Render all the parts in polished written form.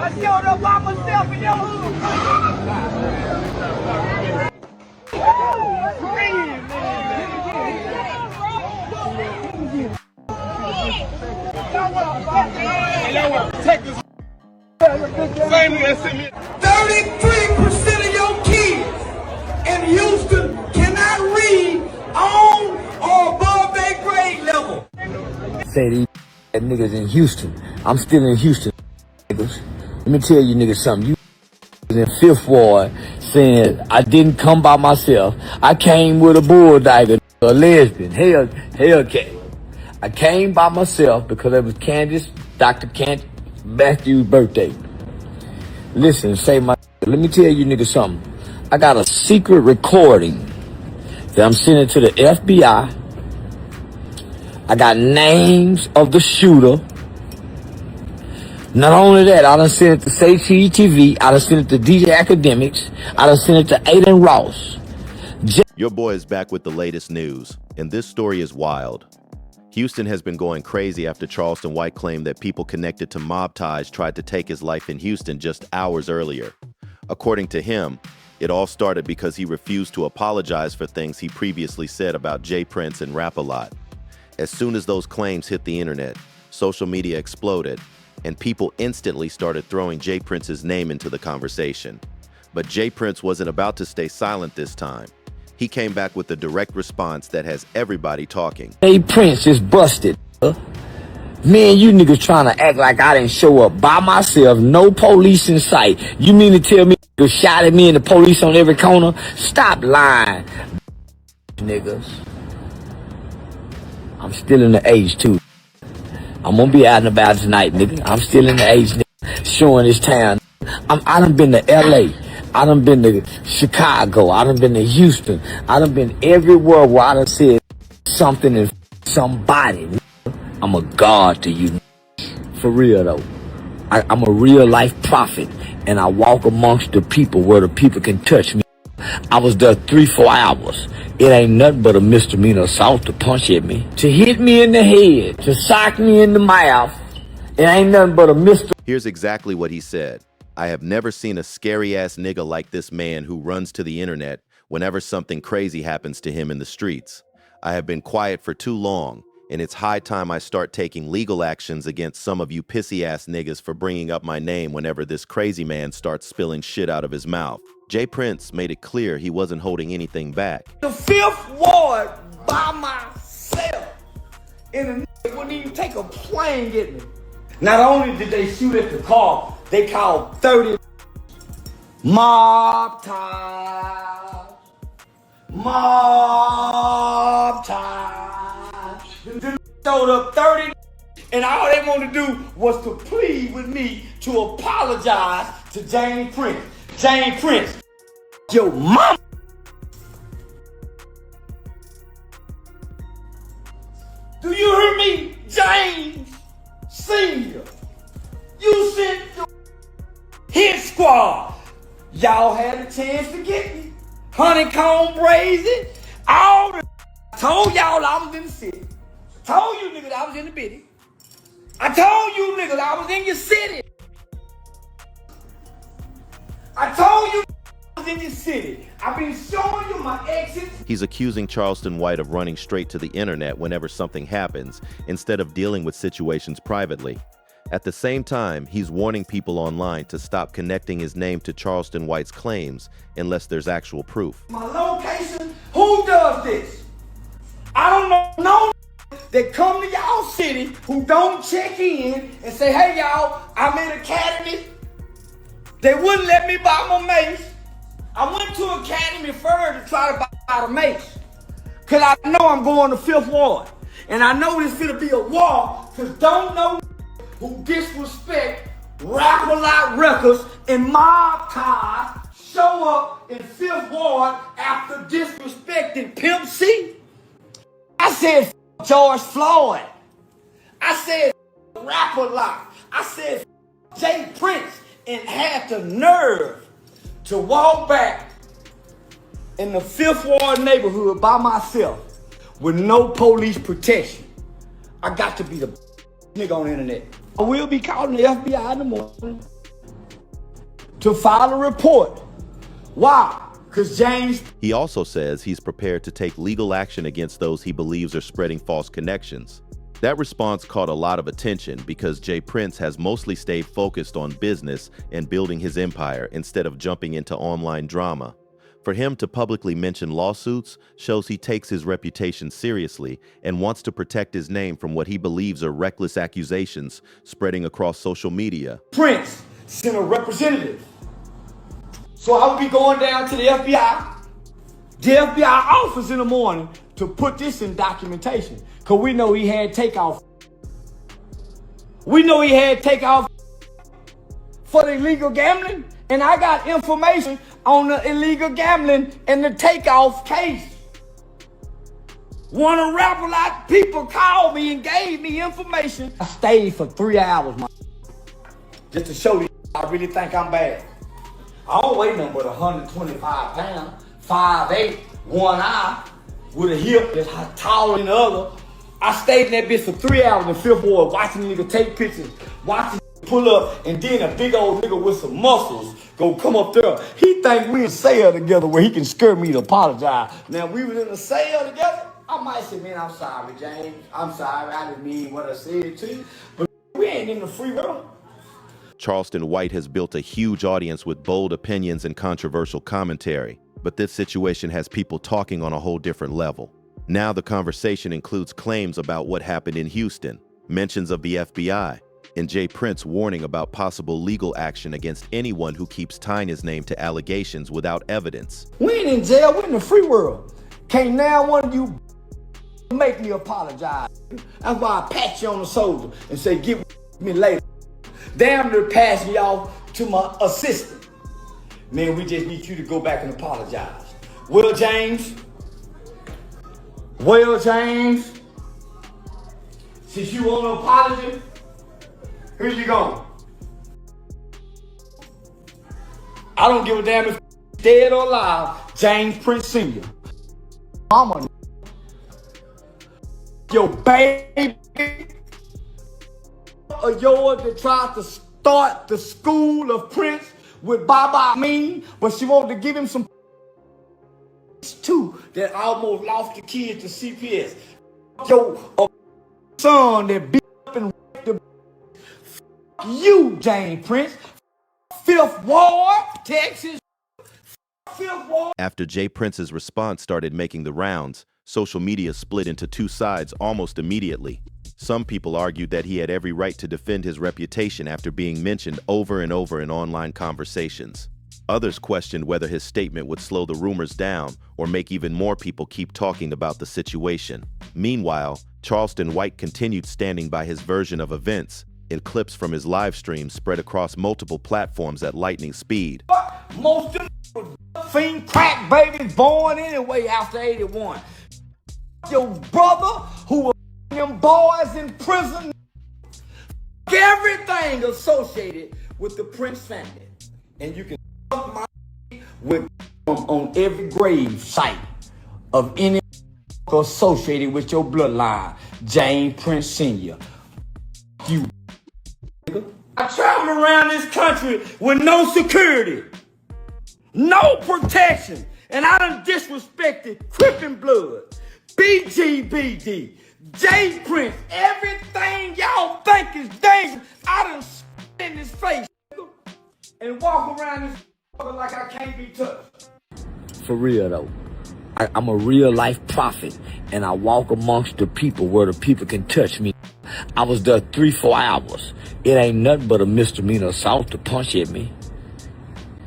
I showed up by myself in your hood. Take this. 33% of your kids in Houston cannot read on or above their grade level. Say these niggas in Houston. I'm still in Houston, niggas. Let me tell you niggas something. You in 5th Ward saying I didn't come by myself. I came with a bulldagger, a lesbian, Hellcat. I came by myself because it was Dr. Candace Matthews' birthday. Listen, let me tell you niggas something. I got a secret recording that I'm sending to the FBI. I got names of the shooter. Not only that, I done sent it to TV. I done sent it to DJ Academics. I done sent it to Aiden Ross. Your boy is back with the latest news, and this story is wild. Houston has been going crazy after Charleston White claimed that people connected to mob ties tried to take his life in Houston just hours earlier. According to him, it all started because he refused to apologize for things he previously said about J. Prince and Rap-A-Lot. As soon as those claims hit the internet, social media exploded, and people instantly started throwing J. Prince's name into the conversation. But J. Prince wasn't about to stay silent this time. He came back with a direct response that has everybody talking. J. Prince is busted. Me and you niggas trying to act like I didn't show up by myself, no police in sight. You mean to tell me you shot at me and the police on every corner? Stop lying, niggas. I'm still in the age too. I'm gonna be out and about tonight, nigga. I'm still in the age, nigga, showing this town. I done been to LA. I done been to Chicago. I done been to Houston. I done been everywhere where I done said something to somebody. I'm a god to you. For real though. I'm a real life prophet, and I walk amongst the people where the people can touch me. I was there 3-4 hours. It ain't nothing but a misdemeanor assault to punch at me, to hit me in the head, to sock me in the mouth. It ain't nothing but a misdemeanor. Here's exactly what he said. I have never seen a scary-ass nigga like this man who runs to the internet whenever something crazy happens to him in the streets. I have been quiet for too long, and it's high time I start taking legal actions against some of you pissy-ass niggas for bringing up my name whenever this crazy man starts spilling shit out of his mouth. J. Prince made it clear he wasn't holding anything back. The 5th Ward by myself, and a nigga wouldn't even take a plane at me. Not only did they shoot at the car, they called 30 mob ties. Mob ties. They showed up 30, and all they wanted to do was to plead with me to apologize to James Prince. James Prince, your mama. Do you hear me, James Senior? You sent your hit squad. Y'all had a chance to get me. Honeycomb brazen. All the I told y'all I was in the city. Told you niggas I was in the bitty. I told you niggas I was in your city. I told you I was in your city. I've been showing you my exits. He's accusing Charleston White of running straight to the internet whenever something happens, instead of dealing with situations privately. At the same time, he's warning people online to stop connecting his name to Charleston White's claims unless there's actual proof. My location, who does this? I don't know no that come to y'all city who don't check in and say, hey y'all, I'm in Academy. They wouldn't let me buy my mace. I went to Academy first to try to buy the mace. Cause I know I'm going to 5th Ward. And I know this gonna be a war, cause don't know who disrespect Rap-A-Lot records and mob ties show up in 5th Ward after disrespecting Pimp C. I said George Floyd. I said Rap-A-Lot. I said J. Prince, and had the nerve to walk back in the 5th Ward neighborhood by myself with no police protection. I got to be the nigga on the internet. I will be calling the FBI in the morning. to file a report. Why? Because James... He also says he's prepared to take legal action against those he believes are spreading false connections. That response caught a lot of attention because J. Prince has mostly stayed focused on business and building his empire instead of jumping into online drama. For him to publicly mention lawsuits shows he takes his reputation seriously and wants to protect his name from what he believes are reckless accusations spreading across social media. Prince sent a representative. So I will be going down to the FBI office in the morning to put this in documentation. Because we know he had takeoff. We know he had takeoff for the illegal gambling. And I got information on the illegal gambling and the takeoff case. One of the Rap-A-Lot people called me and gave me information. I stayed for 3 hours, man. Just to show you, I really think I'm bad. I don't weigh nothing but 125 pounds, 5'8", one eye, with a hip that's taller than the other. I stayed in that bitch for 3 hours in Fifth Ward watching nigga take pictures, watching pull up, and then a big old nigga with some muscles go come up there. He think we in cell together where he can scare me to apologize. Now, we was in the cell together, I might say, man, I'm sorry, James. I'm sorry, I didn't mean what I said to you. But we ain't in the free world. Charleston White has built a huge audience with bold opinions and controversial commentary, but this situation has people talking on a whole different level. Now the conversation includes claims about what happened in Houston, mentions of the FBI, and J. Prince warning about possible legal action against anyone who keeps tying his name to allegations without evidence. We ain't in jail, we're in the free world. Can't now one of you make me apologize. That's why I pat you on the shoulder and say, get with me later. Damn near passing y'all to my assistant. Man, we just need you to go back and apologize. Well, James, since you want an apology, here you go. I don't give a damn if dead or alive, James Prince Sr. Mama, your baby of yours that tried to start the school of Prince with Baba Mean, but she wanted to give him some too that almost lost the kid to CPS. Your son that beat up and the you, James Prince. Fifth Ward, Texas. Fifth Ward. After J. Prince's response started making the rounds, social media split into two sides almost immediately. Some people argued that he had every right to defend his reputation after being mentioned over and over in online conversations. Others questioned whether his statement would slow the rumors down or make even more people keep talking about the situation. Meanwhile, Charleston White continued standing by his version of events, and clips from his live stream spread across multiple platforms at lightning speed. Most of them fiend crack babies born anyway after 81. Your brother who was them boys in prison. Everything associated with the Prince family. And you can fuck my with on every grave site of any associated with your bloodline. James Prince Sr. You. I travel around this country with no security, no protection, and I done disrespected Crippin' Blood, BGBD, J. Prince, everything y'all think is dangerous. I done spit in his face and walk around this like I can't be touched. For real though, I'm a real life prophet, and I walk amongst the people where the people can touch me. I was there 3-4 hours. It ain't nothing but a misdemeanor assault to punch at me.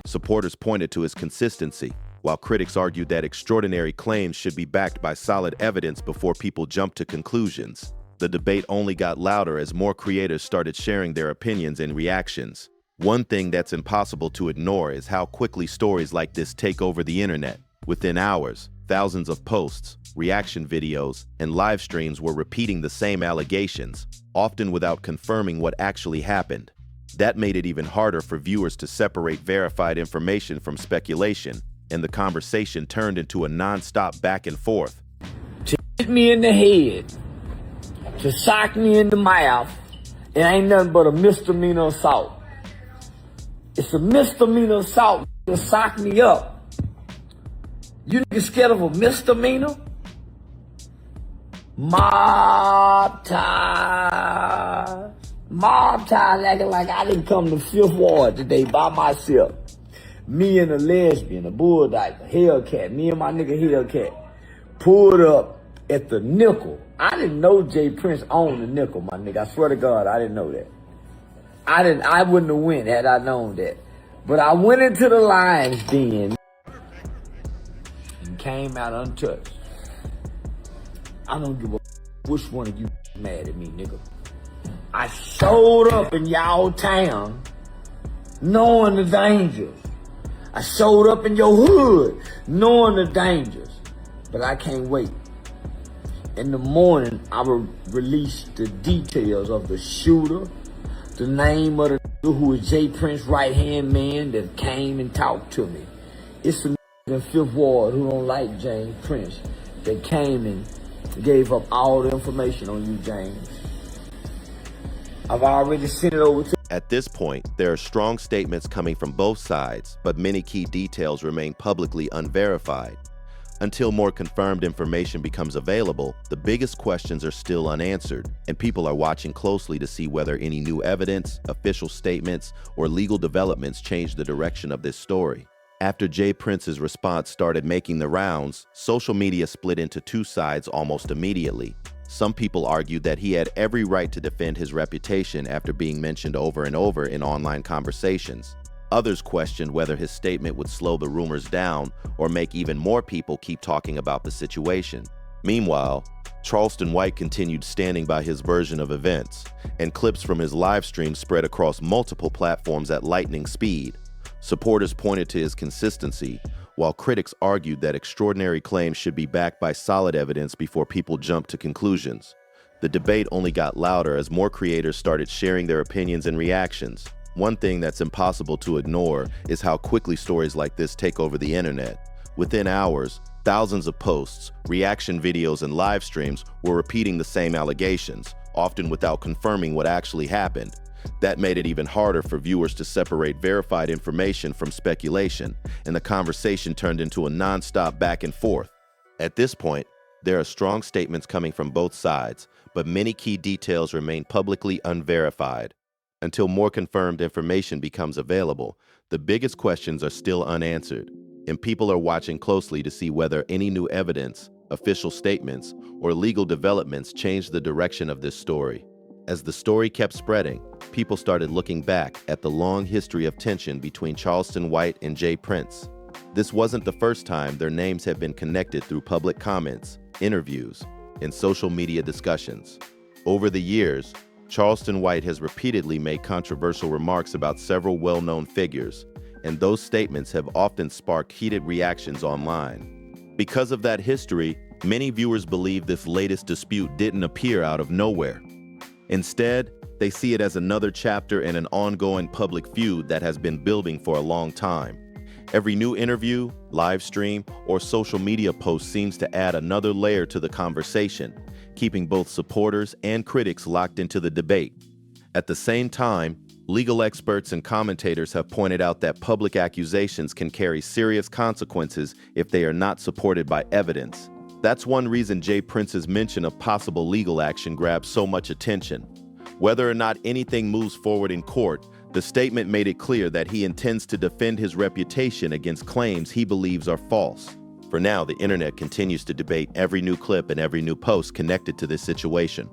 Supporters pointed to his consistency, while critics argued that extraordinary claims should be backed by solid evidence before people jump to conclusions. The debate only got louder as more creators started sharing their opinions and reactions. One thing that's impossible to ignore is how quickly stories like this take over the internet. Within hours, thousands of posts, reaction videos, and live streams were repeating the same allegations, often without confirming what actually happened. That made it even harder for viewers to separate verified information from speculation, and the conversation turned into a non-stop back and forth. To hit me in the head, to sock me in the mouth, it ain't nothing but a misdemeanor assault. It's a misdemeanor assault to sock me up. You niggas scared of a misdemeanor? Mob ties. Mob ties acting like I didn't come to Fifth Ward today by myself. Me and a lesbian, a bull dyke, a Hellcat, me and my nigga Hellcat pulled up at the Nickel. I didn't know Jay Prince owned the Nickel, my nigga. I swear to God, I didn't know that. I wouldn't have went had I known that. But I went into the Lions Den and came out untouched. I don't give a which one of you mad at me, nigga. I showed up in y'all town knowing the dangers. I showed up in your hood knowing the dangers. But I can't wait. In the morning, I will release the details of the shooter, the name of the nigga who is Jay Prince's right-hand man that came and talked to me. It's the nigga in Fifth Ward who don't like James Prince that came and gave up all the information on you, James. I've already sent it over to... At this point, there are strong statements coming from both sides, but many key details remain publicly unverified. Until more confirmed information becomes available, the biggest questions are still unanswered, and people are watching closely to see whether any new evidence, official statements, or legal developments change the direction of this story. After Jay Prince's response started making the rounds, social media split into two sides almost immediately. Some people argued that he had every right to defend his reputation after being mentioned over and over in online conversations. Others questioned whether his statement would slow the rumors down or make even more people keep talking about the situation. Meanwhile, Charleston White continued standing by his version of events, and clips from his live stream spread across multiple platforms at lightning speed. Supporters pointed to his consistency, while critics argued that extraordinary claims should be backed by solid evidence before people jumped to conclusions. The debate only got louder as more creators started sharing their opinions and reactions. One thing that's impossible to ignore is how quickly stories like this take over the internet. Within hours, thousands of posts, reaction videos, and live streams were repeating the same allegations, often without confirming what actually happened. That made it even harder for viewers to separate verified information from speculation, and the conversation turned into a non-stop back and forth. At this point, there are strong statements coming from both sides, but many key details remain publicly unverified. Until more confirmed information becomes available, the biggest questions are still unanswered, and people are watching closely to see whether any new evidence, official statements, or legal developments change the direction of this story. As the story kept spreading, people started looking back at the long history of tension between Charleston White and Jay Prince. This wasn't the first time their names have been connected through public comments, interviews, and social media discussions. Over the years, Charleston White has repeatedly made controversial remarks about several well-known figures, and those statements have often sparked heated reactions online. Because of that history, many viewers believe this latest dispute didn't appear out of nowhere. Instead, they see it as another chapter in an ongoing public feud that has been building for a long time. Every new interview, live stream, or social media post seems to add another layer to the conversation, keeping both supporters and critics locked into the debate. At the same time, legal experts and commentators have pointed out that public accusations can carry serious consequences if they are not supported by evidence. That's one reason Jay Prince's mention of possible legal action grabs so much attention. Whether or not anything moves forward in court, the statement made it clear that he intends to defend his reputation against claims he believes are false. For now, the internet continues to debate every new clip and every new post connected to this situation.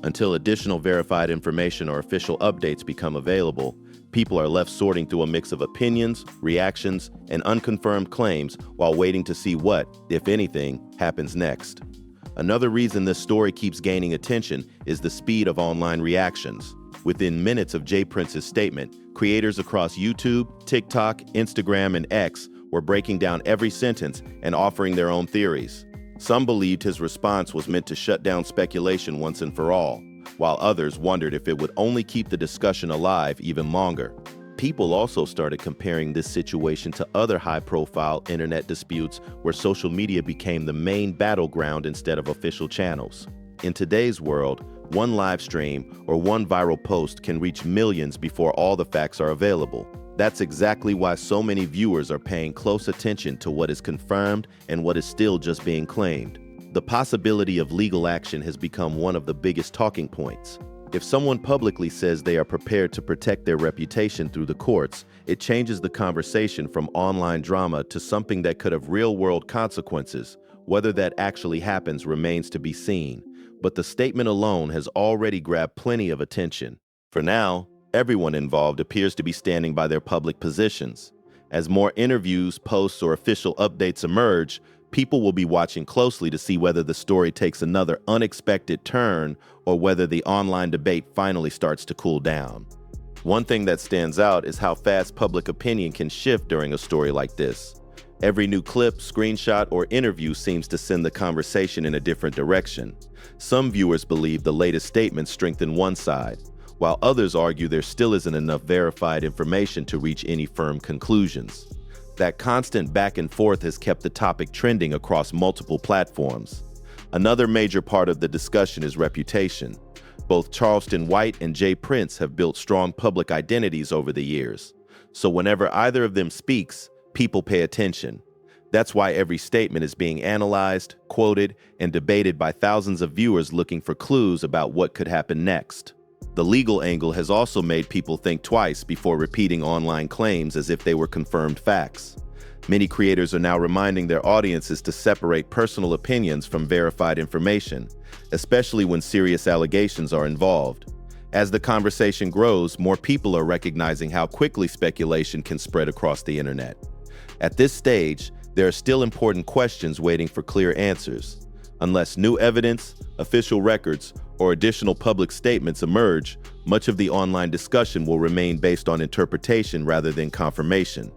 Until additional verified information or official updates become available, people are left sorting through a mix of opinions, reactions, and unconfirmed claims while waiting to see what, if anything, happens next. Another reason this story keeps gaining attention is the speed of online reactions. Within minutes of Jay Prince's statement, creators across YouTube, TikTok, Instagram, and X were breaking down every sentence and offering their own theories. Some believed his response was meant to shut down speculation once and for all, while others wondered if it would only keep the discussion alive even longer. People also started comparing this situation to other high-profile internet disputes where social media became the main battleground instead of official channels. In today's world, one live stream or one viral post can reach millions before all the facts are available. That's exactly why so many viewers are paying close attention to what is confirmed and what is still just being claimed. The possibility of legal action has become one of the biggest talking points. If someone publicly says they are prepared to protect their reputation through the courts, it changes the conversation from online drama to something that could have real-world consequences. Whether that actually happens remains to be seen, but the statement alone has already grabbed plenty of attention. For now, everyone involved appears to be standing by their public positions. As more interviews, posts, or official updates emerge, people will be watching closely to see whether the story takes another unexpected turn or whether the online debate finally starts to cool down. One thing that stands out is how fast public opinion can shift during a story like this. Every new clip, screenshot, or interview seems to send the conversation in a different direction. Some viewers believe the latest statements strengthen one side, while others argue there still isn't enough verified information to reach any firm conclusions. That constant back and forth has kept the topic trending across multiple platforms. Another major part of the discussion is reputation. Both Charleston White and Jay Prince have built strong public identities over the years. So whenever either of them speaks, people pay attention. That's why every statement is being analyzed, quoted, and debated by thousands of viewers looking for clues about what could happen next. The legal angle has also made people think twice before repeating online claims as if they were confirmed facts. Many creators are now reminding their audiences to separate personal opinions from verified information, especially when serious allegations are involved. As the conversation grows, more people are recognizing how quickly speculation can spread across the internet. At this stage, there are still important questions waiting for clear answers. Unless new evidence, official records, or additional public statements emerge, much of the online discussion will remain based on interpretation rather than confirmation.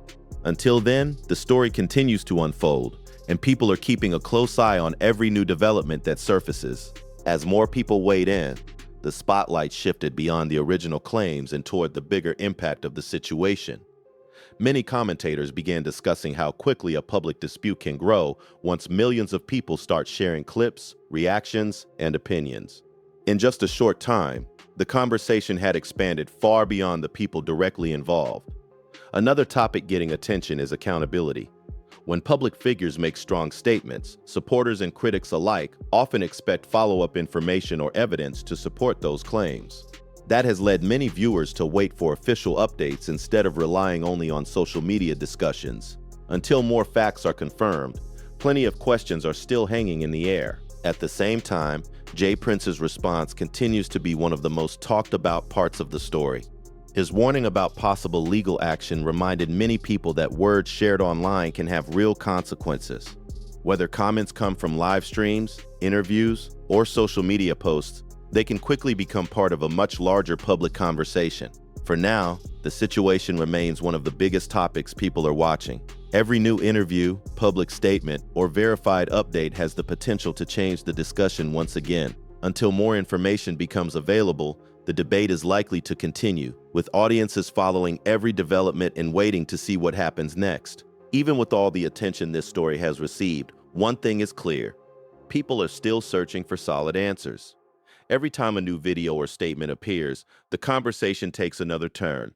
Until then, the story continues to unfold, and people are keeping a close eye on every new development that surfaces. As more people weighed in, the spotlight shifted beyond the original claims and toward the bigger impact of the situation. Many commentators began discussing how quickly a public dispute can grow once millions of people start sharing clips, reactions, and opinions. In just a short time, the conversation had expanded far beyond the people directly involved. Another topic getting attention is accountability. When public figures make strong statements, supporters and critics alike often expect follow-up information or evidence to support those claims. That has led many viewers to wait for official updates instead of relying only on social media discussions. Until more facts are confirmed, plenty of questions are still hanging in the air. At the same time, Jay Prince's response continues to be one of the most talked about parts of the story. His warning about possible legal action reminded many people that words shared online can have real consequences. Whether comments come from live streams, interviews, or social media posts, they can quickly become part of a much larger public conversation. For now, the situation remains one of the biggest topics people are watching. Every new interview, public statement, or verified update has the potential to change the discussion once again. Until more information becomes available, the debate is likely to continue, with audiences following every development and waiting to see what happens next. Even with all the attention this story has received, one thing is clear: people are still searching for solid answers. Every time a new video or statement appears, the conversation takes another turn.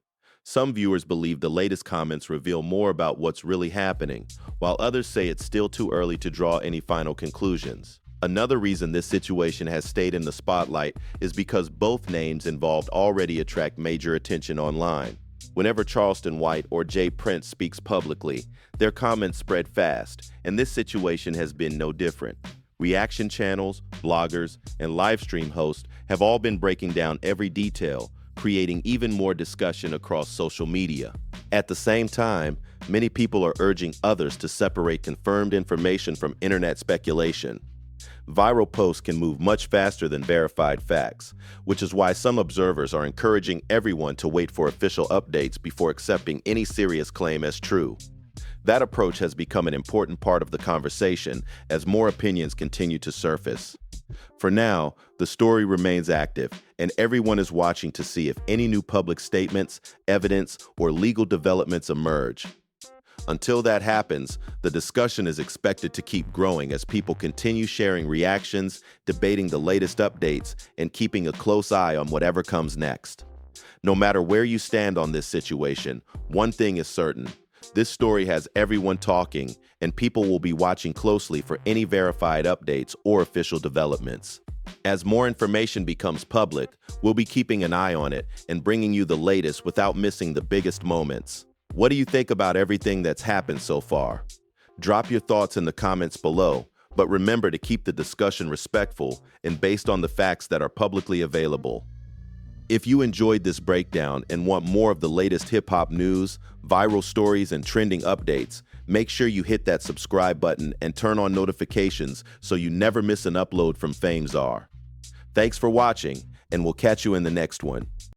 Some viewers believe the latest comments reveal more about what's really happening, while others say it's still too early to draw any final conclusions. Another reason this situation has stayed in the spotlight is because both names involved already attract major attention online. Whenever Charleston White or Jay Prince speaks publicly, their comments spread fast, and this situation has been no different. Reaction channels, bloggers, and live stream hosts have all been breaking down every detail, creating even more discussion across social media. At the same time, many people are urging others to separate confirmed information from internet speculation. Viral posts can move much faster than verified facts, which is why some observers are encouraging everyone to wait for official updates before accepting any serious claim as true. That approach has become an important part of the conversation as more opinions continue to surface. For now, the story remains active, and everyone is watching to see if any new public statements, evidence, or legal developments emerge. Until that happens, the discussion is expected to keep growing as people continue sharing reactions, debating the latest updates, and keeping a close eye on whatever comes next. No matter where you stand on this situation, one thing is certain. This story has everyone talking, and people will be watching closely for any verified updates or official developments. As more information becomes public, we'll be keeping an eye on it and bringing you the latest without missing the biggest moments. What do you think about everything that's happened so far? Drop your thoughts in the comments below, but remember to keep the discussion respectful and based on the facts that are publicly available. If you enjoyed this breakdown and want more of the latest hip-hop news, viral stories, and trending updates, make sure you hit that subscribe button and turn on notifications so you never miss an upload from FameZar. Thanks for watching, and we'll catch you in the next one.